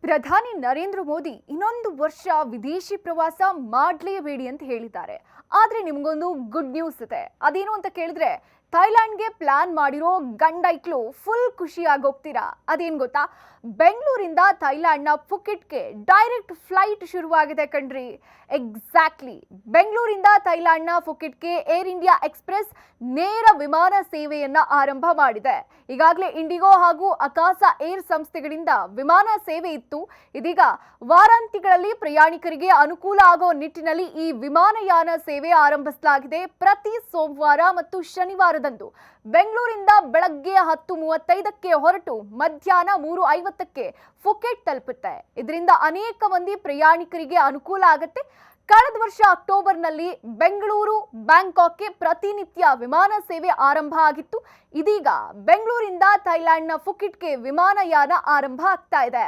ಪ್ರಧಾನಿ ನರೇಂದ್ರ ಮೋದಿ ಇನ್ನೊಂದು ವರ್ಷ ವಿದೇಶಿ ಪ್ರವಾಸ ಮಾಡಲೇಬೇಡಿ ಅಂತ ಹೇಳಿದ್ದಾರೆ. ಆದ್ರೆ ನಿಮಗೊಂದು ಗುಡ್ ನ್ಯೂಸ್ ಇದೆ. ಅದೇನು ಅಂತ ಕೇಳಿದ್ರೆ ಥೈಲ್ಯಾಂಡ್ಗೆ ಪ್ಲಾನ್ ಮಾಡಿರೋ ಗಂಡೈಕ್ಳು ಫುಲ್ ಖುಷಿ ಆಗೋಗ್ತೀರಾ. ಅದೇನು ಗೊತ್ತಾ, ಬೆಂಗಳೂರಿಂದ ಥೈಲ್ಯಾಂಡ್ನ ಫುಕೆಟ್ಗೆ ಡೈರೆಕ್ಟ್ ಫ್ಲೈಟ್ ಶುರುವಾಗಿದೆ ಕಣ್ರಿ. ಎಕ್ಸಾಕ್ಟ್ಲಿ, ಬೆಂಗಳೂರಿಂದ ಥೈಲ್ಯಾಂಡ್ನ ಫುಕೆಟ್ಗೆ ಏರ್ ಇಂಡಿಯಾ ಎಕ್ಸ್ಪ್ರೆಸ್ ನೇರ ವಿಮಾನ ಸೇವೆಯನ್ನ ಆರಂಭ ಮಾಡಿದೆ. ಈಗಾಗಲೇ ಇಂಡಿಗೋ ಹಾಗೂ ಅಕಾಸ ಏರ್ ಸಂಸ್ಥೆಗಳಿಂದ ವಿಮಾನ ಸೇವೆ ಇತ್ತು. ಇದೀಗ ವಾರಾಂತ್ಯಗಳಲ್ಲಿ ಪ್ರಯಾಣಿಕರಿಗೆ ಅನುಕೂಲ ಆಗೋ ನಿಟ್ಟಿನಲ್ಲಿ ಈ ವಿಮಾನಯಾನ ಸೇವೆ ಆರಂಭಿಸಲಾಗಿದೆ. ಪ್ರತಿ ಸೋಮವಾರ ಮತ್ತು ಶನಿವಾರದಂದು ಬೆಂಗಳೂರಿಂದ ಬೆಳಗ್ಗೆ 10:35ಕ್ಕೆ ಹೊರಟು ಮಧ್ಯಾಹ್ನ 3:50ಕ್ಕೆ ಫುಕೆಟ್ ತಲುಪುತ್ತೆ. ಇದರಿಂದ ಅನೇಕ ಮಂದಿ ಪ್ರಯಾಣಿಕರಿಗೆ ಅನುಕೂಲ ಆಗುತ್ತೆ. ಕಳೆದ ವರ್ಷ ಅಕ್ಟೋಬರ್ನಲ್ಲಿ ಬೆಂಗಳೂರು ಬ್ಯಾಂಕಾಕ್ಗೆ ಪ್ರತಿನಿತ್ಯ ವಿಮಾನ ಸೇವೆ ಆರಂಭ ಆಗಿತ್ತು. ಇದೀಗ ಬೆಂಗಳೂರಿಂದ ಥೈಲ್ಯಾಂಡ್ನ ಫುಕೆಟ್ಗೆ ವಿಮಾನಯಾನ ಆರಂಭ ಆಗ್ತಾ ಇದೆ.